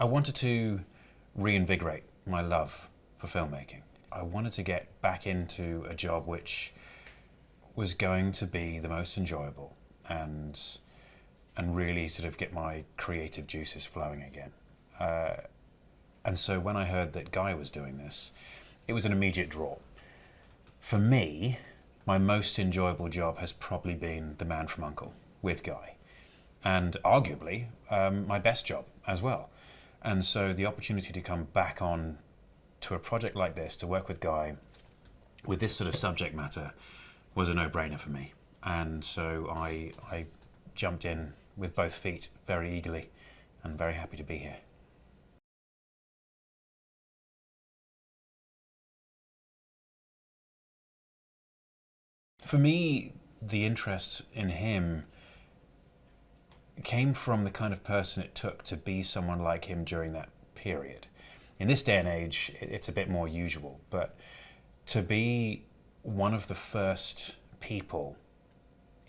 I wanted to reinvigorate my love for filmmaking. I wanted to get back into a job which was going to be the most enjoyable and really sort of get my creative juices flowing again. And so when I heard that Guy was doing this, it was an immediate draw. For me, my most enjoyable job has probably been The Man from U.N.C.L.E. with Guy, and arguably my best job as well. And so the opportunity to come back on to a project like this, to work with Guy, with this sort of subject matter, was a no-brainer for me. And so I jumped in with both feet very eagerly and very happy to be here. For me, the interest in him came from the kind of person it took to be someone like him during that period. In this day and age, it's a bit more usual, but to be one of the first people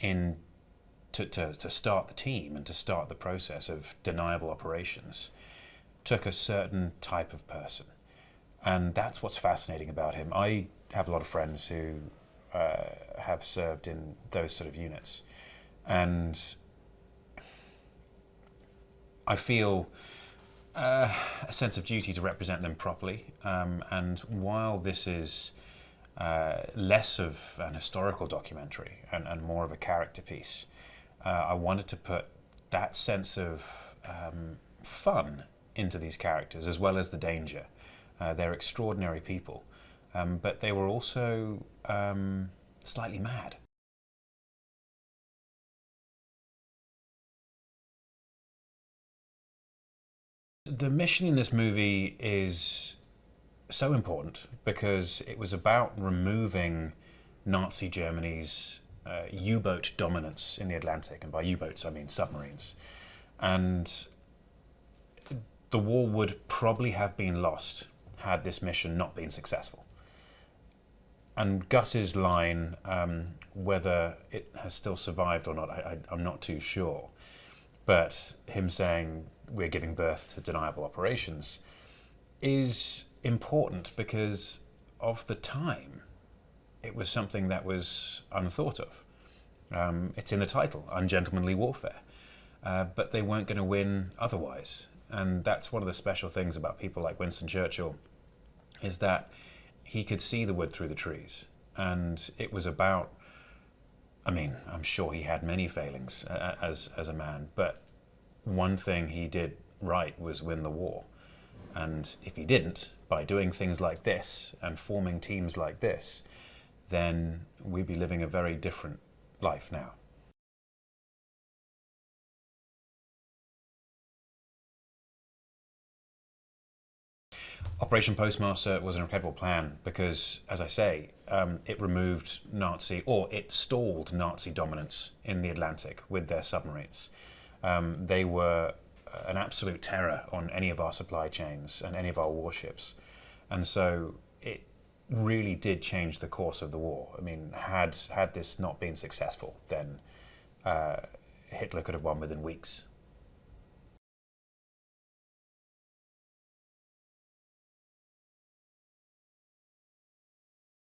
to start the team and to start the process of deniable operations took a certain type of person. And that's what's fascinating about him. I have a lot of friends who have served in those sort of units, and I feel a sense of duty to represent them properly. And while this is less of an historical documentary and more of a character piece, I wanted to put that sense of fun into these characters, as well as the danger. They're extraordinary people, but they were also slightly mad. The mission in this movie is so important because it was about removing Nazi Germany's U-boat dominance in the Atlantic, and by U-boats I mean submarines. And the war would probably have been lost had this mission not been successful. And Gus's line, whether it has still survived or not, I'm not too sure, but him saying we're giving birth to deniable operations is important because of the time. It was something that was unthought of. It's in the title, Ungentlemanly Warfare, but they weren't going to win otherwise. And that's one of the special things about people like Winston Churchill, is that he could see the wood through the trees. And it was about, I mean, I'm sure he had many failings as a man, but one thing he did right was win the war. And if he didn't, by doing things like this and forming teams like this, then we'd be living a very different life now. Operation Postmaster was an incredible plan because, as I say, it removed Nazi, or it stalled Nazi dominance in the Atlantic with their submarines. They were an absolute terror on any of our supply chains and any of our warships. And so it really did change the course of the war. I mean, had this not been successful, then Hitler could have won within weeks.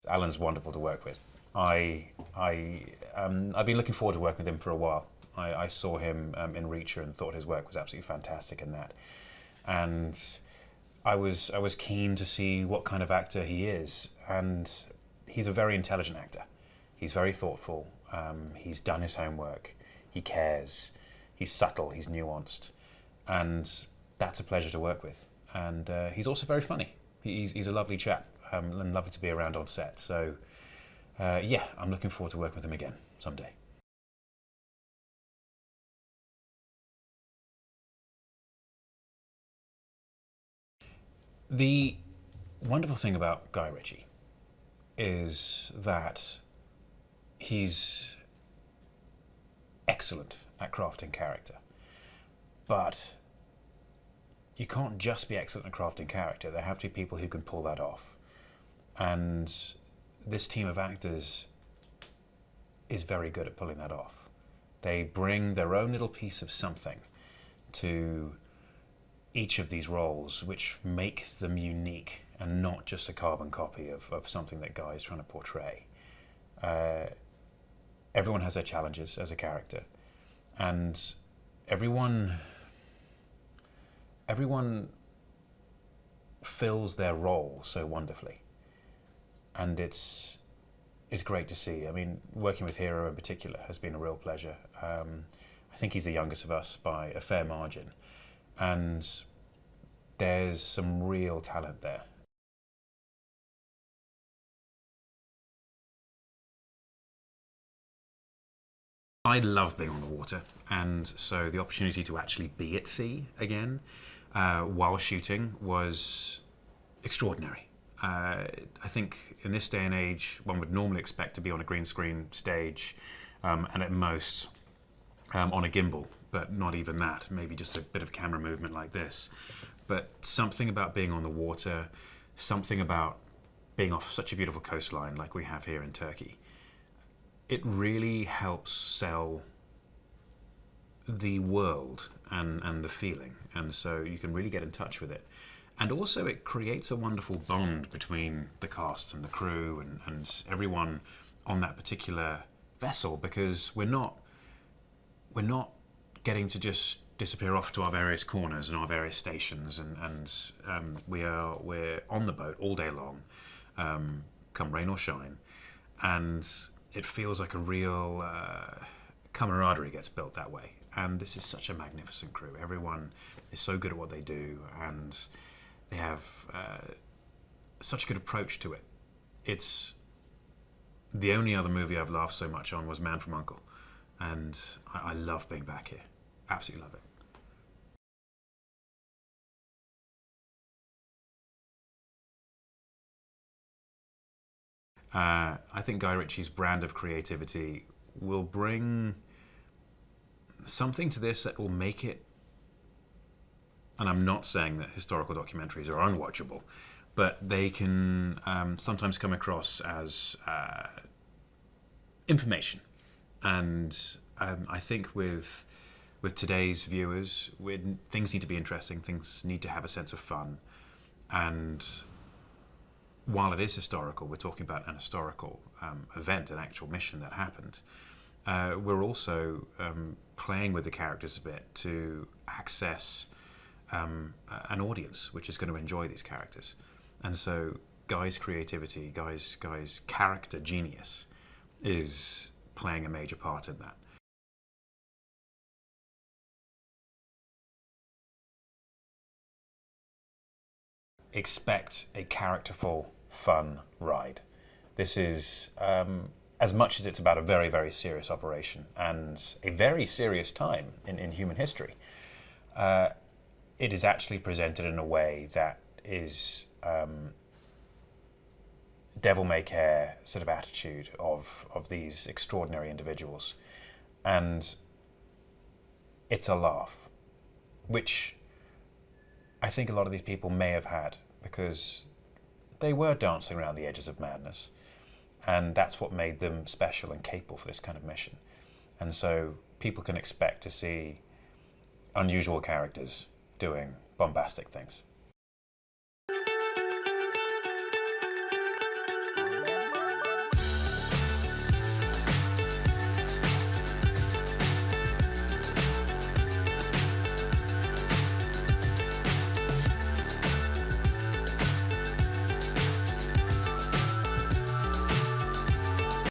Alan's wonderful to work with. I've been looking forward to working with him for a while. I saw him in Ritchie and thought his work was absolutely fantastic in that. And I was keen to see what kind of actor he is. And he's a very intelligent actor. He's very thoughtful. He's done his homework. He cares. He's subtle. He's nuanced. And that's a pleasure to work with. And he's also very funny. He's a lovely chap and lovely to be around on set. So yeah, I'm looking forward to working with him again someday. The wonderful thing about Guy Ritchie is that he's excellent at crafting character, but you can't just be excellent at crafting character. There have to be people who can pull that off, and this team of actors is very good at pulling that off. They bring their own little piece of something to each of these roles which make them unique and not just a carbon copy of something that Guy is trying to portray. Everyone has their challenges as a character, and everyone fills their role so wonderfully, and it's great to see. I mean, working with Hero in particular has been a real pleasure. I think he's the youngest of us by a fair margin, and there's some real talent there. I love being on the water, and so the opportunity to actually be at sea again while shooting was extraordinary. I think in this day and age, one would normally expect to be on a green screen stage and at most on a gimbal, but not even that, maybe just a bit of camera movement like this. But something about being on the water, something about being off such a beautiful coastline like we have here in Turkey, it really helps sell the world and the feeling, and so you can really get in touch with it. And also it creates a wonderful bond between the cast and the crew and everyone on that particular vessel, because we're not getting to just disappear off to our various corners and our various stations, and we're on the boat all day long, come rain or shine, and it feels like a real camaraderie gets built that way. And this is such a magnificent crew. Everyone is so good at what they do, and they have such a good approach to it. It's the only other movie I've laughed so much on was Man from U.N.C.L.E., and I love being back here. Absolutely love it. I think Guy Ritchie's brand of creativity will bring something to this that will make it, and I'm not saying that historical documentaries are unwatchable, but they can sometimes come across as information. And I think with today's viewers, things need to be interesting, things need to have a sense of fun, and while it is historical, we're talking about an historical event, an actual mission that happened. We're also playing with the characters a bit to access an audience which is going to enjoy these characters. And so Guy's creativity, Guy's character genius is playing a major part in that. Expect a characterful, fun ride. This is, as much as it's about a very, very serious operation and a very serious time in human history, it is actually presented in a way that is devil-may-care sort of attitude of these extraordinary individuals. And it's a laugh, which I think a lot of these people may have had, because they were dancing around the edges of madness, and that's what made them special and capable for this kind of mission. And so people can expect to see unusual characters doing bombastic things.